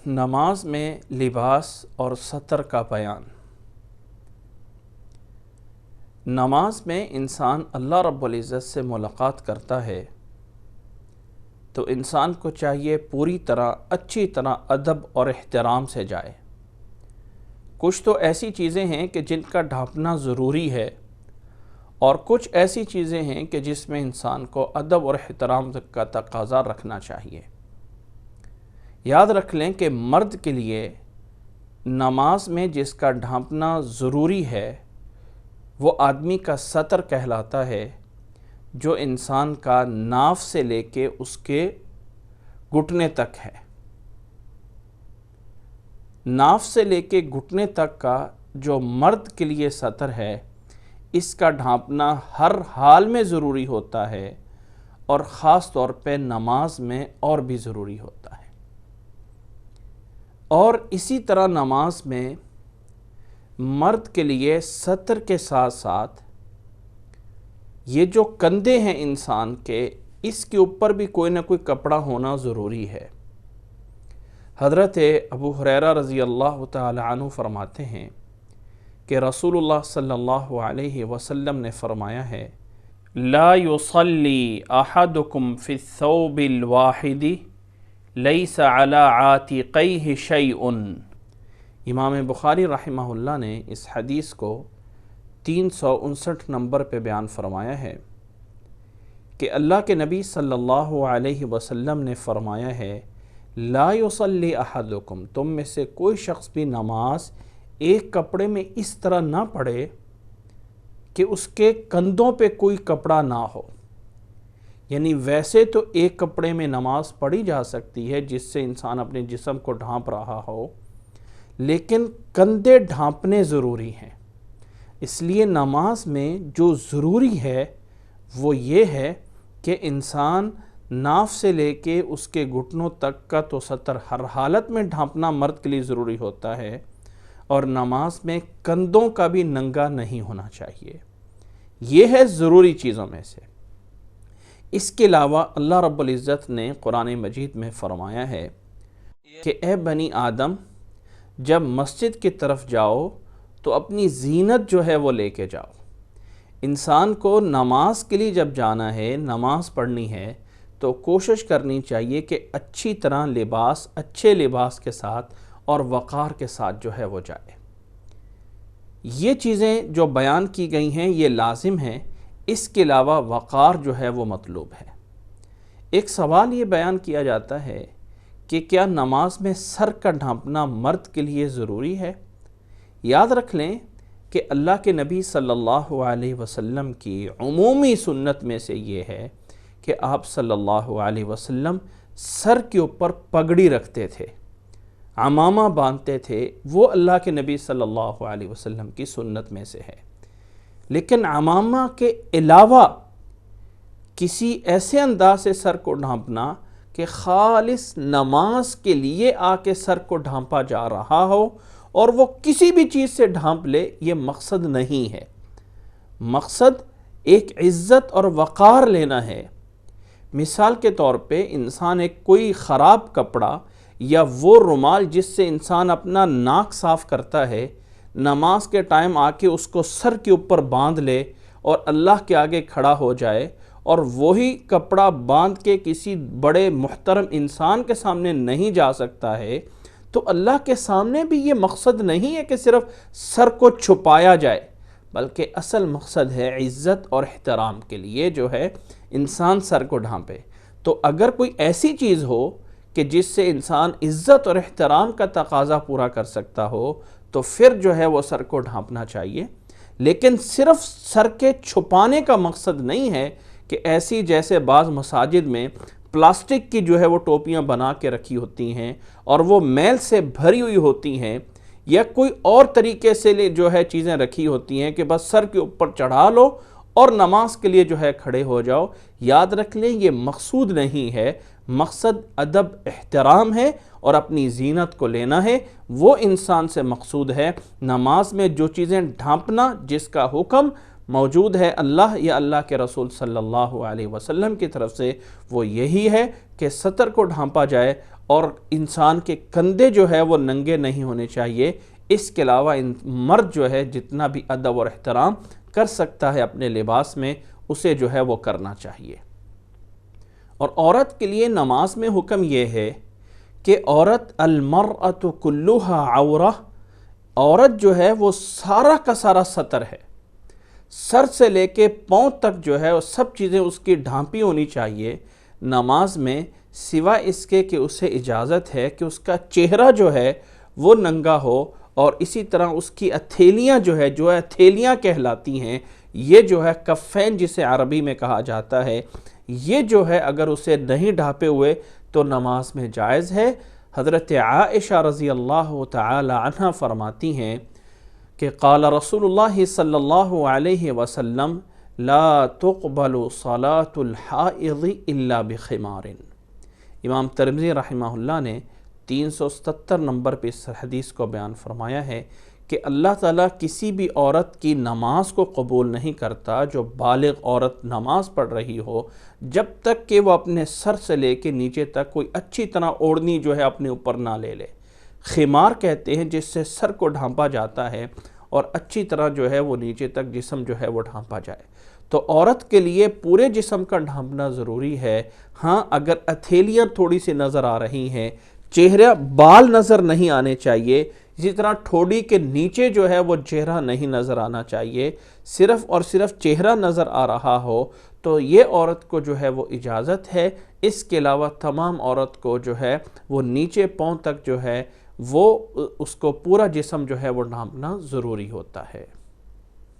نماز میں لباس اور سطر کا بیان۔ نماز میں انسان اللہ رب العزت سے ملاقات کرتا ہے تو انسان کو چاہیے پوری طرح اچھی طرح ادب اور احترام سے جائے۔ کچھ تو ایسی چیزیں ہیں کہ جن کا ڈھانپنا ضروری ہے اور کچھ ایسی چیزیں ہیں کہ جس میں انسان کو ادب اور احترام کا تقاضا رکھنا چاہیے۔ یاد رکھ لیں کہ مرد کے لیے نماز میں جس کا ڈھانپنا ضروری ہے وہ آدمی کا سطر کہلاتا ہے، جو انسان کا ناف سے لے کے اس کے گھٹنے تک ہے۔ ناف سے لے کے گھٹنے تک کا جو مرد کے لیے سطر ہے، اس کا ڈھانپنا ہر حال میں ضروری ہوتا ہے اور خاص طور پہ نماز میں اور بھی ضروری ہوتا ہے۔ اور اسی طرح نماز میں مرد کے لیے سطر کے ساتھ ساتھ یہ جو کندھے ہیں انسان کے، اس کے اوپر بھی کوئی نہ کوئی کپڑا ہونا ضروری ہے۔ حضرت ابو ہریرہ رضی اللہ تعالی عنہ فرماتے ہیں کہ رسول اللہ صلی اللہ علیہ وسلم نے فرمایا ہے، لا يصلی احدکم فی الثوب الواحد لیس علی عاتقیہ شیء۔ امام بخاری رحمہ اللہ نے اس حدیث کو 359 نمبر پہ بیان فرمایا ہے کہ اللہ کے نبی صلی اللہ علیہ وسلم نے فرمایا ہے، لا یصلی احدکم، تم میں سے کوئی شخص بھی نماز ایک کپڑے میں اس طرح نہ پڑھے کہ اس کے کندھوں پہ کوئی کپڑا نہ ہو۔ یعنی ویسے تو ایک کپڑے میں نماز پڑھی جا سکتی ہے جس سے انسان اپنے جسم کو ڈھانپ رہا ہو، لیکن کندھے ڈھانپنے ضروری ہیں۔ اس لیے نماز میں جو ضروری ہے وہ یہ ہے کہ انسان ناف سے لے کے اس کے گھٹنوں تک کا تو سطر ہر حالت میں ڈھانپنا مرد کے لیے ضروری ہوتا ہے، اور نماز میں کندھوں کا بھی ننگا نہیں ہونا چاہیے۔ یہ ہے ضروری چیزوں میں سے۔ اس کے علاوہ اللہ رب العزت نے قرآن مجید میں فرمایا ہے کہ اے بنی آدم، جب مسجد کی طرف جاؤ تو اپنی زینت جو ہے وہ لے کے جاؤ۔ انسان کو نماز کے لیے جب جانا ہے، نماز پڑھنی ہے، تو کوشش کرنی چاہیے کہ اچھی طرح لباس، اچھے لباس کے ساتھ اور وقار کے ساتھ جو ہے وہ جائے۔ یہ چیزیں جو بیان کی گئی ہیں یہ لازم ہیں، اس کے علاوہ وقار جو ہے وہ مطلوب ہے۔ ایک سوال یہ بیان کیا جاتا ہے کہ کیا نماز میں سر کا ڈھانپنا مرد کے لیے ضروری ہے؟ یاد رکھ لیں کہ اللہ کے نبی صلی اللہ علیہ وسلم کی عمومی سنت میں سے یہ ہے کہ آپ صلی اللہ علیہ وسلم سر کے اوپر پگڑی رکھتے تھے، عمامہ باندھتے تھے، وہ اللہ کے نبی صلی اللہ علیہ وسلم کی سنت میں سے ہے۔ لیکن عمامہ کے علاوہ کسی ایسے انداز سے سر کو ڈھانپنا کہ خالص نماز کے لیے آ کے سر کو ڈھانپا جا رہا ہو اور وہ کسی بھی چیز سے ڈھانپ لے، یہ مقصد نہیں ہے۔ مقصد ایک عزت اور وقار لینا ہے۔ مثال کے طور پہ انسان ایک کوئی خراب کپڑا یا وہ رومال جس سے انسان اپنا ناک صاف کرتا ہے، نماز کے ٹائم آ کے اس کو سر کے اوپر باندھ لے اور اللہ کے آگے کھڑا ہو جائے، اور وہی کپڑا باندھ کے کسی بڑے محترم انسان کے سامنے نہیں جا سکتا ہے، تو اللہ کے سامنے بھی یہ مقصد نہیں ہے کہ صرف سر کو چھپایا جائے، بلکہ اصل مقصد ہے عزت اور احترام کے لیے جو ہے انسان سر کو ڈھانپے۔ تو اگر کوئی ایسی چیز ہو کہ جس سے انسان عزت اور احترام کا تقاضا پورا کر سکتا ہو تو پھر جو ہے وہ سر کو ڈھانپنا چاہیے، لیکن صرف سر کے چھپانے کا مقصد نہیں ہے کہ ایسی جیسے بعض مساجد میں پلاسٹک کی جو ہے وہ ٹوپیاں بنا کے رکھی ہوتی ہیں اور وہ میل سے بھری ہوئی ہوتی ہیں، یا کوئی اور طریقے سے جو ہے چیزیں رکھی ہوتی ہیں کہ بس سر کے اوپر چڑھا لو اور نماز کے لیے جو ہے کھڑے ہو جاؤ۔ یاد رکھ لیں یہ مقصود نہیں ہے، مقصد ادب احترام ہے اور اپنی زینت کو لینا ہے، وہ انسان سے مقصود ہے۔ نماز میں جو چیزیں ڈھانپنا جس کا حکم موجود ہے اللہ یا اللہ کے رسول صلی اللہ علیہ وسلم کی طرف سے، وہ یہی ہے کہ سطر کو ڈھانپا جائے اور انسان کے کندھے جو ہے وہ ننگے نہیں ہونے چاہیے۔ اس کے علاوہ مرد جو ہے جتنا بھی ادب اور احترام کر سکتا ہے اپنے لباس میں، اسے جو ہے وہ کرنا چاہیے۔ اور عورت کے لیے نماز میں حکم یہ ہے کہ عورت المرأۃ کلھا عورہ، عورت جو ہے وہ سارا کا سارا ستر ہے، سر سے لے کے پاؤں تک جو ہے وہ سب چیزیں اس کی ڈھانپی ہونی چاہیے نماز میں، سوائے اس کے کہ اسے اجازت ہے کہ اس کا چہرہ جو ہے وہ ننگا ہو، اور اسی طرح اس کی اتھیلیاں جو ہے اتھیلیاں کہلاتی ہیں، یہ جو ہے کفین جسے عربی میں کہا جاتا ہے، یہ جو ہے اگر اسے نہیں ڈھانپے ہوئے تو نماز میں جائز ہے۔ حضرت عائشہ رضی اللہ تعالی عنہ فرماتی ہیں کہ قال رسول اللہ صلی اللہ علیہ وسلم لا تقبل صلاة الحائض الا بخمار۔ امام ترمذی رحمہ اللہ نے 377 نمبر پہ اس حدیث کو بیان فرمایا ہے کہ اللہ تعالیٰ کسی بھی عورت کی نماز کو قبول نہیں کرتا جو بالغ عورت نماز پڑھ رہی ہو، جب تک کہ وہ اپنے سر سے لے کے نیچے تک کوئی اچھی طرح اوڑھنی جو ہے اپنے اوپر نہ لے لے۔ خمار کہتے ہیں جس سے سر کو ڈھانپا جاتا ہے اور اچھی طرح جو ہے وہ نیچے تک جسم جو ہے وہ ڈھانپا جائے۔ تو عورت کے لیے پورے جسم کا ڈھانپنا ضروری ہے۔ ہاں اگر اتھیلیاں تھوڑی سی نظر آ رہی ہیں، چہرہ بال نظر نہیں آنے چاہیے، اسی طرح ٹھوڑی کے نیچے جو ہے وہ چہرہ نہیں نظر آنا چاہیے، صرف اور صرف چہرہ نظر آ رہا ہو تو یہ عورت کو جو ہے وہ اجازت ہے۔ اس کے علاوہ تمام عورت کو جو ہے وہ نیچے پاؤں تک جو ہے وہ اس کو پورا جسم جو ہے وہ ڈھانپنا ضروری ہوتا ہے۔